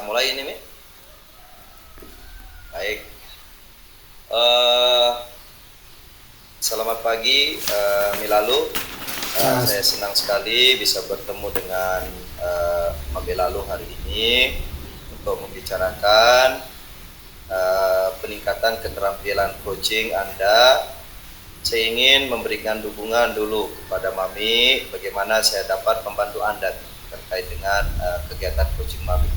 mulai ini, Mi. Baik. Eh, Selamat pagi, Milalu. Saya senang sekali bisa bertemu dengan Mami Lalu hari ini untuk membicarakan peningkatan keterampilan coaching Anda. Saya ingin memberikan dukungan dulu kepada Mami, bagaimana saya dapat membantu Anda terkait dengan kegiatan coaching Mami.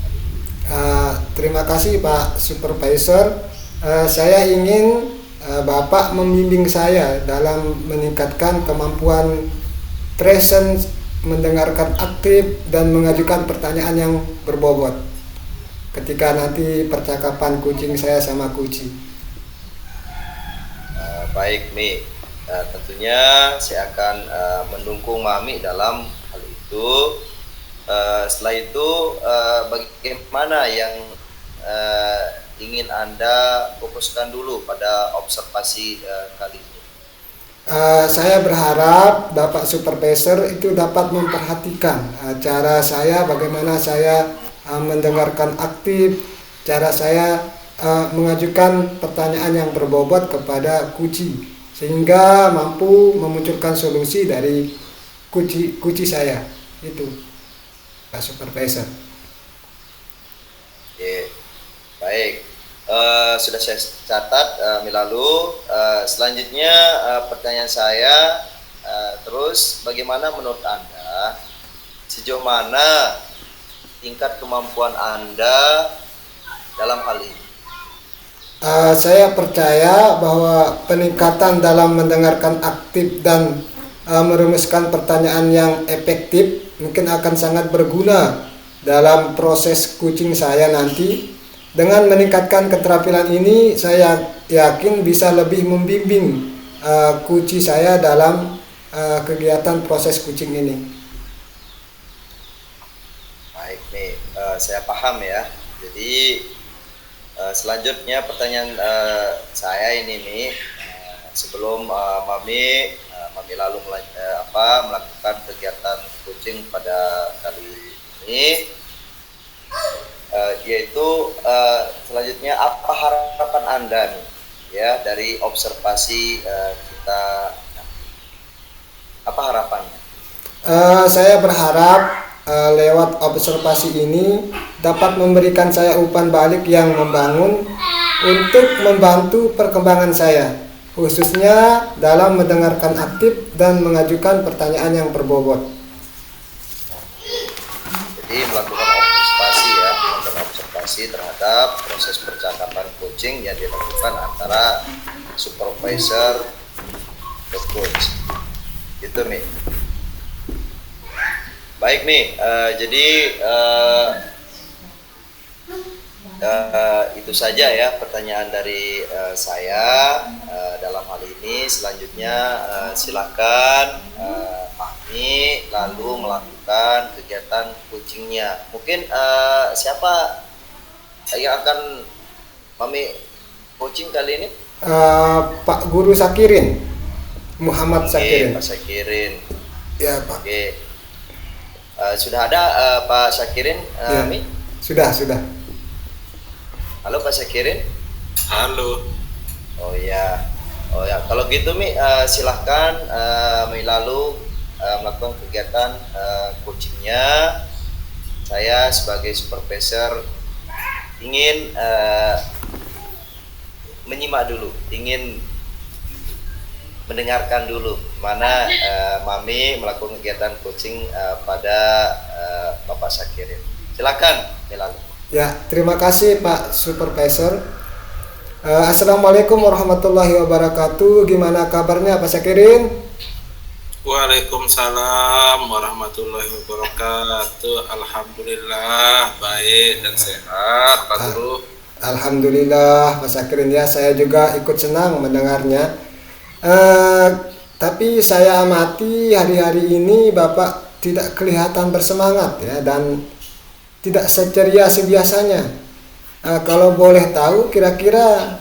Terima kasih Pak Supervisor. Saya ingin Bapak membimbing saya dalam meningkatkan kemampuan present, mendengarkan aktif, dan mengajukan pertanyaan yang berbobot ketika nanti percakapan kucing saya sama kucing. Baik, Mi. Tentunya saya akan mendukung Mami dalam hal itu. Setelah itu, bagaimana yang ingin Anda fokuskan dulu pada observasi kali ini? Saya berharap Bapak Supervisor itu dapat memperhatikan cara saya, bagaimana saya mendengarkan aktif, cara saya mengajukan pertanyaan yang berbobot kepada kucing, sehingga mampu memunculkan solusi dari kucing saya. Itu Pak Supervisor. Oke, baik. Sudah saya catat, Milalu. Selanjutnya pertanyaan saya, terus bagaimana menurut Anda, sejauh mana tingkat kemampuan Anda dalam hal ini? Saya percaya bahwa peningkatan dalam mendengarkan aktif dan merumuskan pertanyaan yang efektif mungkin akan sangat berguna dalam proses coaching saya nanti. Dengan meningkatkan keterampilan ini, saya yakin bisa lebih membimbing coaching saya dalam kegiatan proses coaching ini. Baik nih, saya paham ya. Jadi selanjutnya pertanyaan saya ini nih, sebelum Mami Lalu melakukan kegiatan coaching pada kali ini, yaitu selanjutnya apa harapan Anda nih ya dari observasi kita, apa harapannya? Saya berharap lewat observasi ini dapat memberikan saya umpan balik yang membangun untuk membantu perkembangan saya, khususnya dalam mendengarkan aktif dan mengajukan pertanyaan yang berbobot. Jadi melakukan observasi terhadap proses percakapan coaching yang dilakukan antara supervisor ke coach. Gitu nih. Baik nih, jadi itu saja ya pertanyaan dari saya dalam hal ini. Selanjutnya silakan Mami lalu melakukan kegiatan coachingnya. Mungkin siapa yang akan Mami coaching kali ini? Pak Guru Sakirin, Muhammad Sakirin. Pak Sakirin. Ya Pak. Oke. Sudah ada Pak Sakirin, ya, Mi? Sudah. Halo Pak Sakirin. Halo. Oh ya. Kalau gitu Mi, silahkan Mi lalu melakukan kegiatan coachingnya. Saya sebagai supervisor ingin menyimak dulu, ingin mendengarkan dulu mana Mami melakukan kegiatan coaching pada Bapak Sakirin. Silakan Mi lalu. Ya, terima kasih Pak Supervisor. Assalamualaikum warahmatullahi wabarakatuh. Gimana kabarnya Pak Sakirin? Waalaikumsalam warahmatullahi wabarakatuh. Alhamdulillah baik dan sehat Pak Guru. Alhamdulillah Pak Sakirin ya, saya juga ikut senang mendengarnya. Tapi saya amati hari-hari ini Bapak tidak kelihatan bersemangat ya, dan tidak seceria sebiasanya. Kalau boleh tahu kira-kira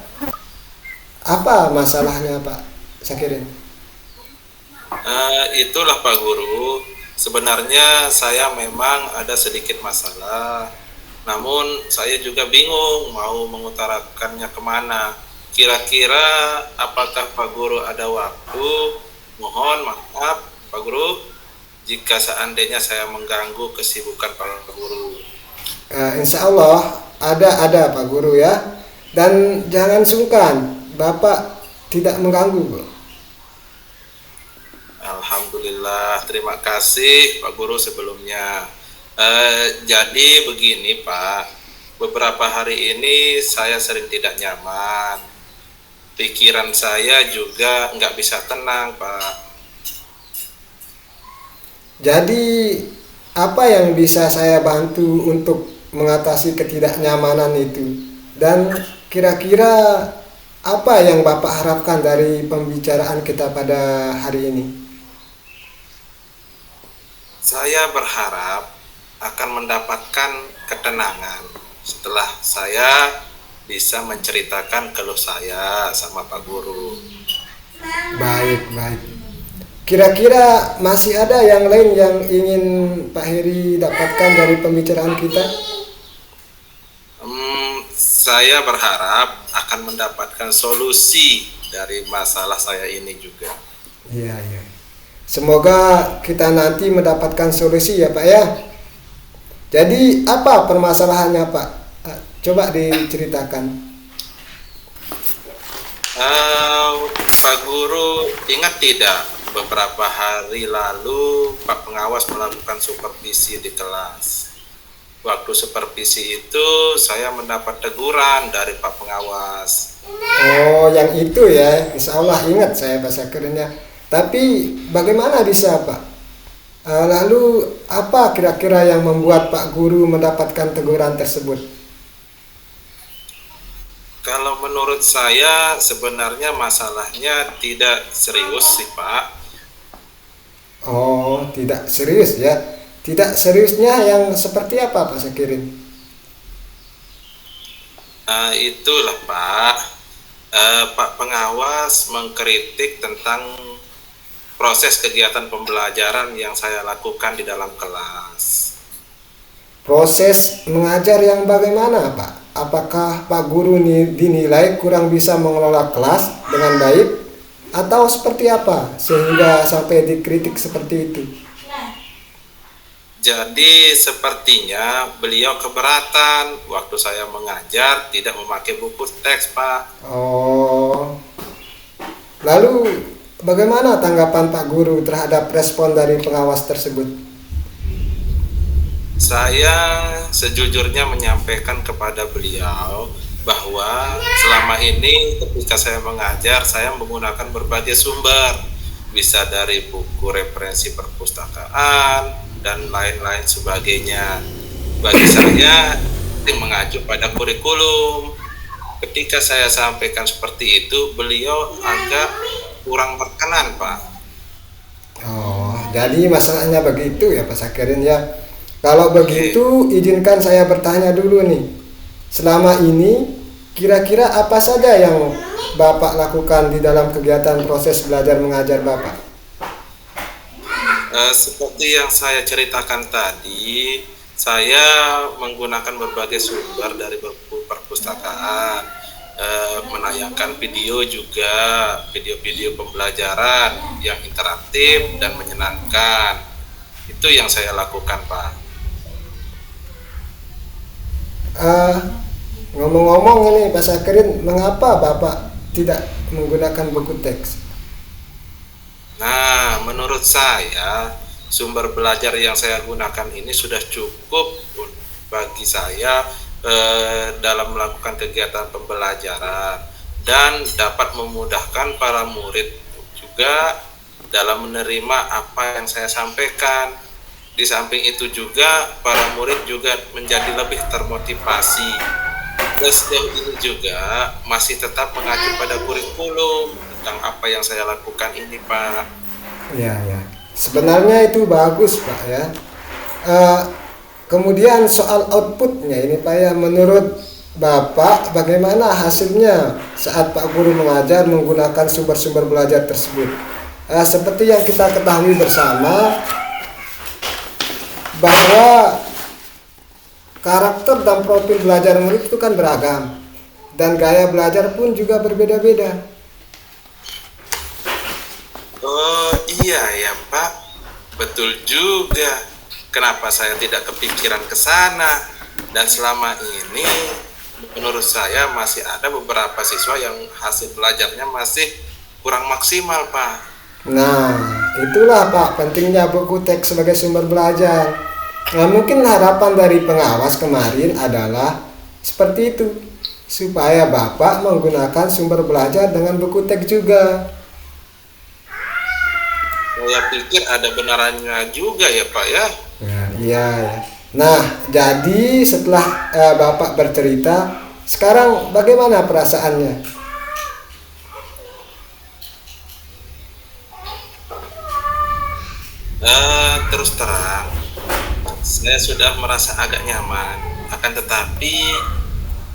apa masalahnya Pak Sakirin? Itulah Pak Guru, sebenarnya saya memang ada sedikit masalah. Namun saya juga bingung mau mengutarakannya kemana. Kira-kira apakah Pak Guru ada waktu? Mohon maaf Pak Guru jika seandainya saya mengganggu kesibukan Pak Guru. Insya Allah ada Pak Guru ya. Dan jangan sungkan, Bapak tidak mengganggu, bro. Alhamdulillah, terima kasih Pak Guru sebelumnya. Jadi begini Pak, beberapa hari ini saya sering tidak nyaman. Pikiran saya juga nggak bisa tenang Pak. Jadi apa yang bisa saya bantu untuk mengatasi ketidaknyamanan itu? Dan kira-kira apa yang Bapak harapkan dari pembicaraan kita pada hari ini? Saya berharap akan mendapatkan ketenangan setelah saya bisa menceritakan keluh saya sama Pak Guru. Baik. Kira-kira masih ada yang lain yang ingin Pak Heri dapatkan dari pembicaraan kita? Saya berharap akan mendapatkan solusi dari masalah saya ini juga. Iya. Semoga kita nanti mendapatkan solusi ya Pak ya. Jadi apa permasalahannya Pak? Coba diceritakan. Pak Guru ingat tidak beberapa hari lalu Pak Pengawas melakukan supervisi di kelas. Waktu supervisi itu saya mendapat teguran dari Pak Pengawas. Oh yang itu ya, insya Allah ingat saya Pak Sakirinnya. Tapi bagaimana bisa Pak? Lalu apa kira-kira yang membuat Pak Guru mendapatkan teguran tersebut? Kalau menurut saya sebenarnya masalahnya tidak serius sih Pak. Oh tidak serius ya. Tidak seriusnya yang seperti apa Pak Sakirin? Itulah Pak. Pak Pengawas mengkritik tentang proses kegiatan pembelajaran yang saya lakukan di dalam kelas. Proses mengajar yang bagaimana Pak? Apakah Pak Guru dinilai kurang bisa mengelola kelas dengan baik? Atau seperti apa sehingga sampai dikritik seperti itu? Jadi sepertinya beliau keberatan waktu saya mengajar tidak memakai buku teks Pak. Oh, lalu bagaimana tanggapan Pak Guru terhadap respon dari pengawas tersebut? Saya sejujurnya menyampaikan kepada beliau bahwa selama ini ketika saya mengajar, saya menggunakan berbagai sumber, bisa dari buku referensi perpustakaan dan lain-lain sebagainya. Bagi saya, mengacu pada kurikulum. Ketika saya sampaikan seperti itu, beliau agak kurang berkenan, Pak. Oh, jadi masalahnya begitu ya Pak Sakirin ya. Kalau begitu, izinkan saya bertanya dulu nih. Selama ini, kira-kira apa saja yang Bapak lakukan di dalam kegiatan proses belajar mengajar Bapak? Seperti yang saya ceritakan tadi, saya menggunakan berbagai sumber dari buku perpustakaan, menayangkan video juga, video-video pembelajaran yang interaktif dan menyenangkan. Itu yang saya lakukan, Pak. Ngomong-ngomong ini Pak Sakirin, mengapa Bapak tidak menggunakan buku teks? Nah, menurut saya sumber belajar yang saya gunakan ini sudah cukup bagi saya dalam melakukan kegiatan pembelajaran dan dapat memudahkan para murid juga dalam menerima apa yang saya sampaikan. Di samping itu juga para murid juga menjadi lebih termotivasi. Dan sejauh ini juga masih tetap mengacu pada kurikulum tentang apa yang saya lakukan ini, Pak. Ya. Sebenarnya itu bagus, Pak ya. Kemudian soal outputnya ini, Pak ya, menurut Bapak bagaimana hasilnya saat Pak Guru mengajar menggunakan sumber-sumber belajar tersebut? Seperti yang kita ketahui bersama bahwa karakter dan profil belajar murid itu kan beragam, dan gaya belajar pun juga berbeda-beda. Oh iya ya Pak, betul juga. Kenapa saya tidak kepikiran ke sana? Dan selama ini menurut saya masih ada beberapa siswa yang hasil belajarnya masih kurang maksimal Pak. Nah, itulah Pak pentingnya buku teks sebagai sumber belajar. Nah, mungkin harapan dari pengawas kemarin adalah seperti itu, supaya Bapak menggunakan sumber belajar dengan buku teks juga. Saya pikir ada benarannya juga ya Pak ya. Nah, iya ya. Nah, jadi setelah Bapak bercerita, sekarang bagaimana perasaannya? Terus terang, saya sudah merasa agak nyaman. Akan tetapi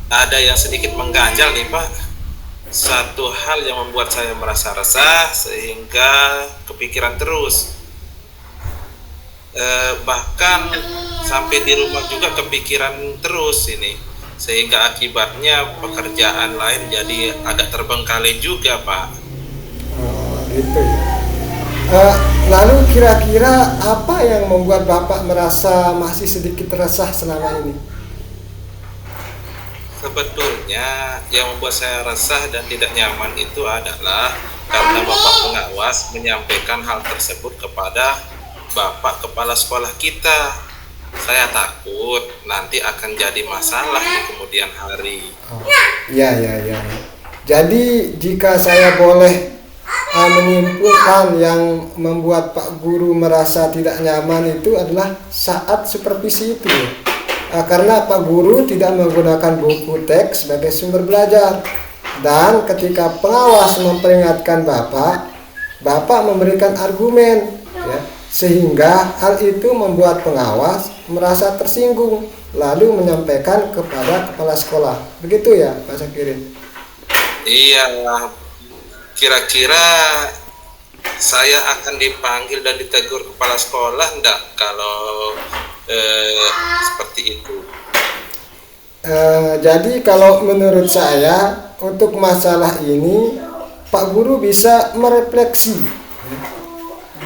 ada yang sedikit mengganjal nih Pak. Satu hal yang membuat saya merasa resah sehingga kepikiran terus. Bahkan sampai di rumah juga kepikiran terus ini, sehingga akibatnya pekerjaan lain jadi agak terbengkalai juga Pak. Oh, gitu ya. Lalu kira-kira apa yang membuat Bapak merasa masih sedikit resah selama ini? Sebetulnya yang membuat saya resah dan tidak nyaman itu adalah karena Bapak pengawas menyampaikan hal tersebut kepada Bapak kepala sekolah kita. Saya takut nanti akan jadi masalah di kemudian hari. Oh, iya, iya, iya. Jadi jika saya boleh menyimpulkan, yang membuat Pak Guru merasa tidak nyaman itu adalah saat supervisi itu. Karena Pak Guru tidak menggunakan buku teks sebagai sumber belajar, dan ketika pengawas memperingatkan Bapak memberikan argumen, ya, sehingga hal itu membuat pengawas merasa tersinggung, lalu menyampaikan kepada kepala sekolah. Begitu ya Pak Sakirin? Iya, kira-kira saya akan dipanggil dan ditegur kepala sekolah enggak kalau seperti itu? Jadi kalau menurut saya untuk masalah ini Pak Guru bisa merefleksi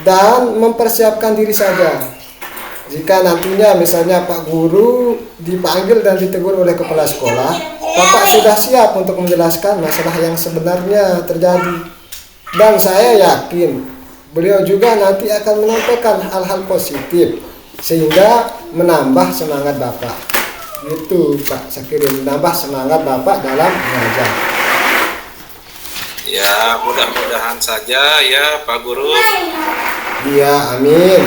dan mempersiapkan diri saja. Jika nantinya misalnya Pak Guru dipanggil dan ditegur oleh kepala sekolah, Bapak sudah siap untuk menjelaskan masalah yang sebenarnya terjadi. Dan saya yakin beliau juga nanti akan menyampaikan hal-hal positif sehingga menambah semangat Bapak. Gitu Pak Sakirin, menambah semangat Bapak dalam mengajar. Ya, mudah-mudahan saja ya Pak Guru. Iya, amin.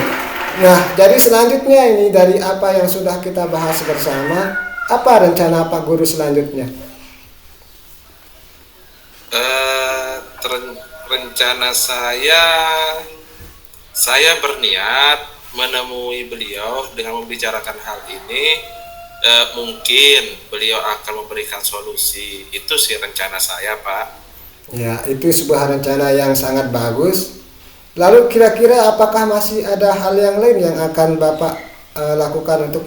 Nah, jadi selanjutnya ini dari apa yang sudah kita bahas bersama, apa rencana Pak Guru selanjutnya? Rencana saya berniat menemui beliau dengan membicarakan hal ini. Mungkin beliau akan memberikan solusi. Itu sih rencana saya Pak. Ya, itu sebuah rencana yang sangat bagus. Lalu kira-kira apakah masih ada hal yang lain yang akan Bapak lakukan untuk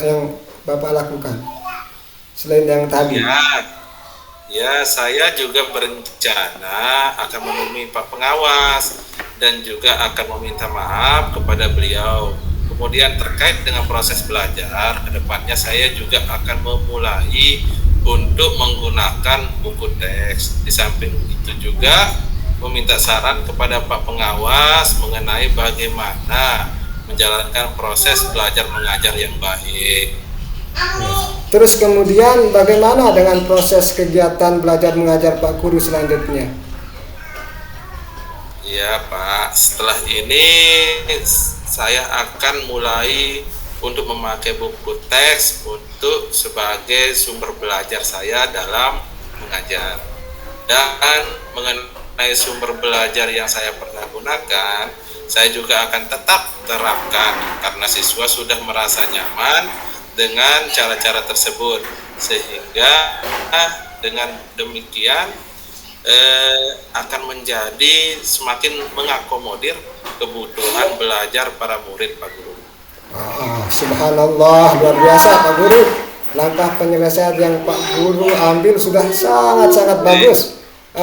yang Bapak lakukan selain yang tadi? Ya, saya juga berencana akan menemui Pak Pengawas dan juga akan meminta maaf kepada beliau. Kemudian terkait dengan proses belajar, kedepannya saya juga akan memulai untuk menggunakan buku teks. Di samping itu juga meminta saran kepada Pak Pengawas mengenai bagaimana menjalankan proses belajar mengajar yang baik. Terus kemudian bagaimana dengan proses kegiatan belajar mengajar Pak Guru selanjutnya? Ya Pak, setelah ini saya akan mulai untuk memakai buku teks untuk sebagai sumber belajar saya dalam mengajar. Dan mengenai sumber belajar yang saya pernah gunakan, saya juga akan tetap terapkan karena siswa sudah merasa nyaman dengan cara-cara tersebut, sehingga dengan demikian akan menjadi semakin mengakomodir kebutuhan belajar para murid Pak Guru. Subhanallah, luar biasa Pak Guru. Langkah penyelesaian yang Pak Guru ambil sudah sangat-sangat bagus.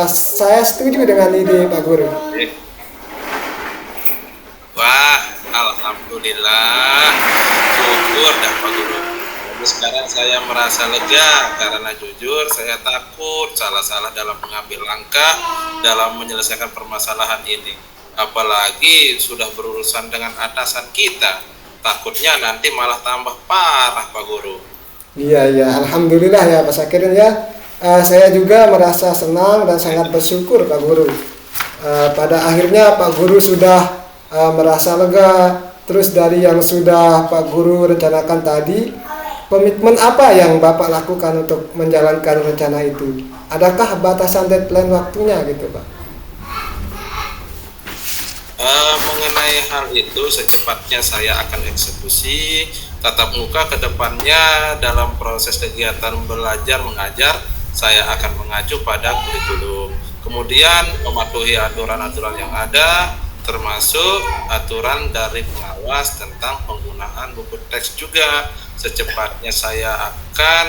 Saya setuju dengan ide Pak Guru. Wah, alhamdulillah, syukur dah Pak Guru. Jadi sekarang saya merasa lega karena jujur saya takut salah-salah dalam mengambil langkah dalam menyelesaikan permasalahan ini. Apalagi sudah berurusan dengan atasan kita, takutnya nanti malah tambah parah Pak Guru. Iya, alhamdulillah ya Pak Sakirin ya. Saya juga merasa senang dan sangat bersyukur Pak Guru. Pada akhirnya Pak Guru sudah merasa lega. Terus dari yang sudah Pak Guru rencanakan tadi, komitmen apa yang Bapak lakukan untuk menjalankan rencana itu? Adakah batasan deadline waktunya gitu Pak? Mengenai hal itu secepatnya saya akan eksekusi tatap muka ke depannya. Dalam proses kegiatan belajar mengajar saya akan mengacu pada kurikulum, kemudian mematuhi aturan-aturan yang ada, termasuk aturan dari pengawas tentang penggunaan buku teks juga. Secepatnya saya akan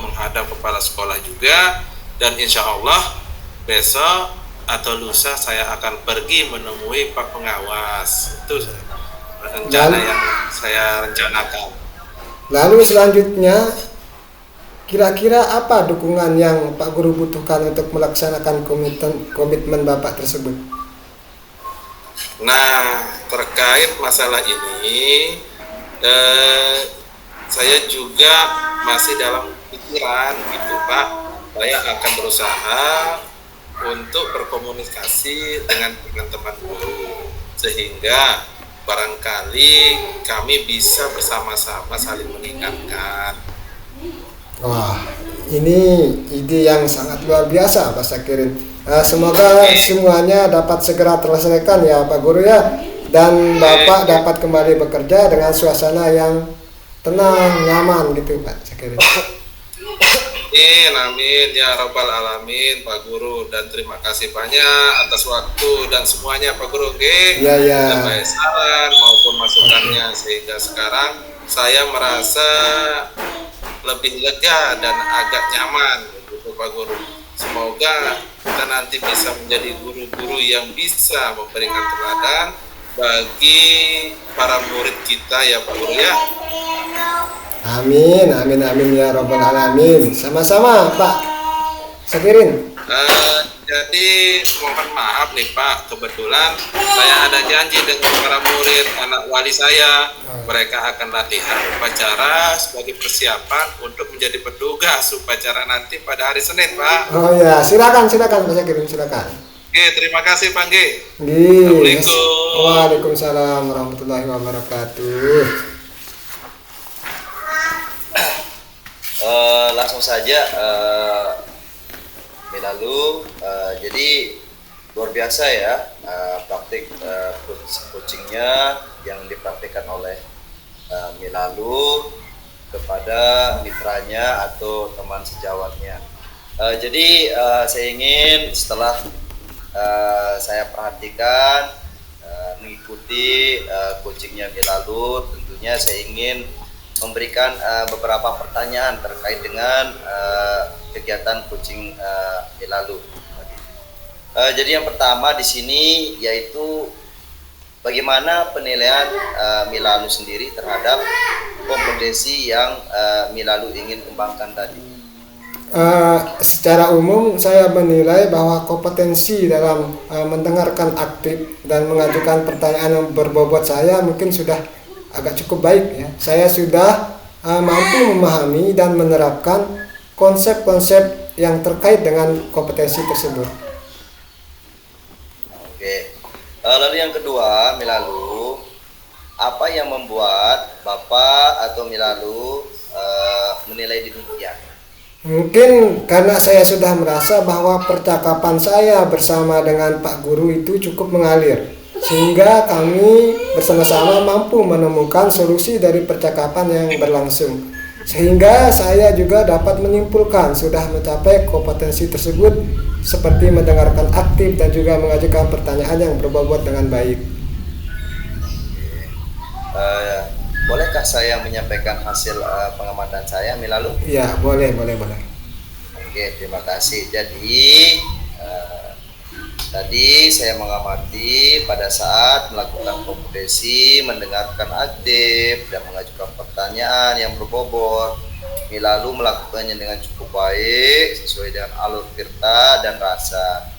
menghadap kepala sekolah juga, dan insya Allah besok atau lusa saya akan pergi menemui Pak Pengawas. Itu rencana yang saya rencanakan. Lalu selanjutnya, kira-kira apa dukungan yang Pak Guru butuhkan untuk melaksanakan komitmen Bapak tersebut? Nah, terkait masalah ini, saya juga masih dalam pikiran gitu Pak. Saya akan berusaha untuk berkomunikasi dengan teman-teman guru sehingga barangkali kami bisa bersama-sama saling mengingatkan. Wah, ini ide yang sangat luar biasa Pak Sakirin. Semoga semuanya dapat segera terselesaikan ya Pak Guru ya, dan Bapak dapat kembali bekerja dengan suasana yang tenang, nyaman gitu Pak Sakirin. Amin ya rabbal alamin Pak Guru, dan terima kasih banyak atas waktu dan semuanya Pak Guru. Ya. Baik saran maupun masukannya, sehingga sekarang saya merasa lebih lega dan agak nyaman gitu Pak Guru. Semoga kita nanti bisa menjadi guru-guru yang bisa memberikan teladan bagi para murid kita ya Pak Guru ya. Amin ya rabbal alamin. Sama-sama Pak Sakirin. Jadi mohon maaf nih Pak, kebetulan saya ada janji dengan para murid anak wali saya. Mereka akan latihan upacara sebagai persiapan untuk menjadi petugas upacara nanti pada hari Senin Pak. Oh ya, silakan Pak Sakirin, silakan. Terima kasih Pak Assalamualaikum. Waalaikumsalam warahmatullahi wabarakatuh. Langsung saja Milalu, jadi luar biasa ya praktik coachingnya yang dipraktikkan oleh Milalu kepada mitranya atau teman sejawatnya. Jadi saya ingin setelah saya perhatikan mengikuti coachingnya Milalu, tentunya saya ingin memberikan beberapa pertanyaan terkait dengan kegiatan coaching Milalu. Jadi yang pertama di sini yaitu bagaimana penilaian Milalu sendiri terhadap kompetensi yang Milalu ingin kembangkan tadi. Secara umum saya menilai bahwa kompetensi dalam mendengarkan aktif dan mengajukan pertanyaan yang berbobot saya mungkin sudah agak cukup baik ya. Saya sudah mampu memahami dan menerapkan konsep-konsep yang terkait dengan kompetensi tersebut. Oke. Lalu yang kedua, Milalu, apa yang membuat Bapak atau Milalu menilai demikian? Mungkin karena saya sudah merasa bahwa percakapan saya bersama dengan Pak Guru itu cukup mengalir, sehingga kami bersama-sama mampu menemukan solusi dari percakapan yang berlangsung. Sehingga saya juga dapat menyimpulkan sudah mencapai kompetensi tersebut, seperti mendengarkan aktif dan juga mengajukan pertanyaan yang berbobot dengan baik. Eh, bolehkah saya menyampaikan hasil pengamatan saya Milalu? Ya, boleh, boleh, boleh. Oke, terima kasih. Jadi eh, tadi saya mengamati pada saat melakukan kompetensi, mendengarkan aktif dan mengajukan pertanyaan yang berbobot. Milalu melakukannya dengan cukup baik sesuai dengan alur tirta dan rasa.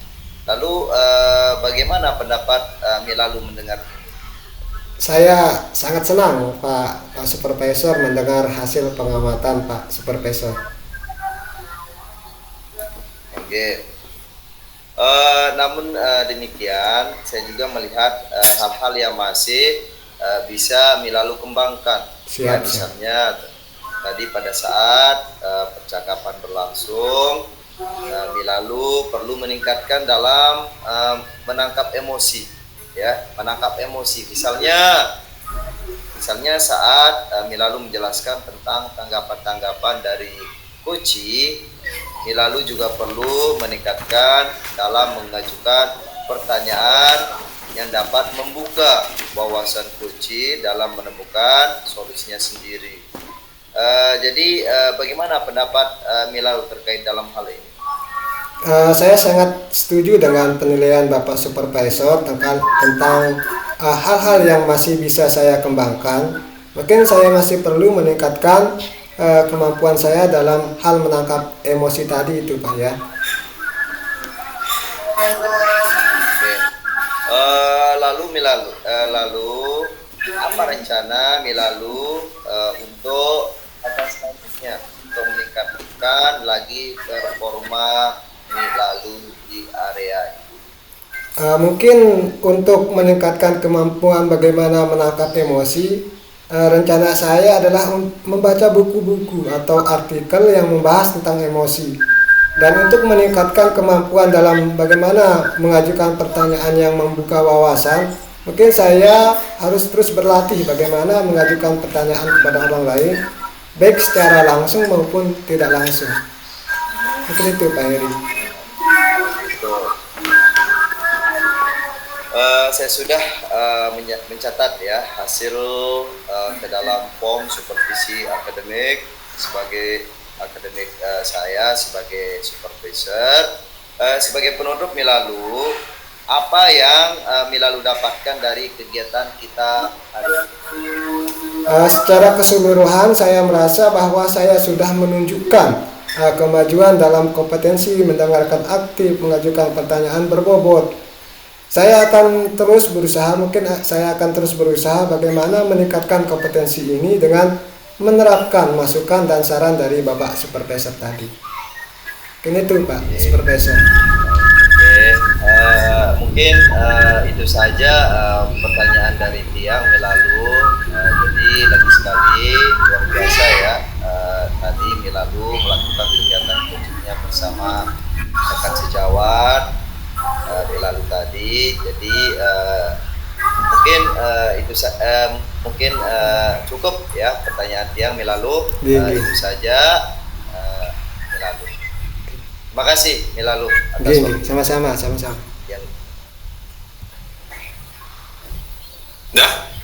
Lalu bagaimana pendapat Milalu mendengar ini? Saya sangat senang Pak Supervisor mendengar hasil pengamatan Pak Supervisor. Oke. Namun demikian, saya juga melihat hal-hal yang masih bisa Milalu kembangkan. Siap, siap. Misalnya tadi pada saat percakapan berlangsung, Milalu perlu meningkatkan dalam menangkap emosi, ya, menangkap emosi. Misalnya saat Milalu menjelaskan tentang tanggapan-tanggapan dari Koci, Milalu juga perlu meningkatkan dalam mengajukan pertanyaan yang dapat membuka wawasan Koci dalam menemukan solusinya sendiri. Jadi bagaimana pendapat Milalu terkait dalam hal ini? Saya sangat setuju dengan penilaian Bapak Supervisor tentang hal-hal yang masih bisa saya kembangkan. Mungkin saya masih perlu meningkatkan kemampuan saya dalam hal menangkap emosi tadi itu, Pak, ya. Oke. Lalu Milalu, apa rencana Milalu untuk selanjutnya untuk meningkatkan lagi performa Milalu di area ini? Mungkin untuk meningkatkan kemampuan bagaimana menangkap emosi, rencana saya adalah membaca buku-buku atau artikel yang membahas tentang emosi. Dan untuk meningkatkan kemampuan dalam bagaimana mengajukan pertanyaan yang membuka wawasan, mungkin saya harus terus berlatih bagaimana mengajukan pertanyaan kepada orang lain, baik secara langsung maupun tidak langsung. Mungkin itu, Pak Heri. Betul. Saya sudah mencatat ya hasil ke dalam form supervisi akademik sebagai akademik saya sebagai supervisor. Sebagai penutup Milalu, apa yang Milalu dapatkan dari kegiatan kita hari ini? Secara keseluruhan saya merasa bahwa saya sudah menunjukkan kemajuan dalam kompetensi mendengarkan aktif, mengajukan pertanyaan berbobot. Saya akan terus berusaha bagaimana meningkatkan kompetensi ini dengan menerapkan masukan dan saran dari Bapak Supervisor tadi. Ini tuh Pak Supervisor. Oke, mungkin itu saja pertanyaan dari Tiang Milalu. Jadi lagi sekali luar biasa ya. Tadi Milalu melakukan kegiatan coachingnya bersama rekan sejawat Milalu tadi. Jadi mungkin cukup ya pertanyaan Tiang Milalu. Itu saja Milalu. Terima kasih Milalu atas waktu. Sama-sama. Yang Dah.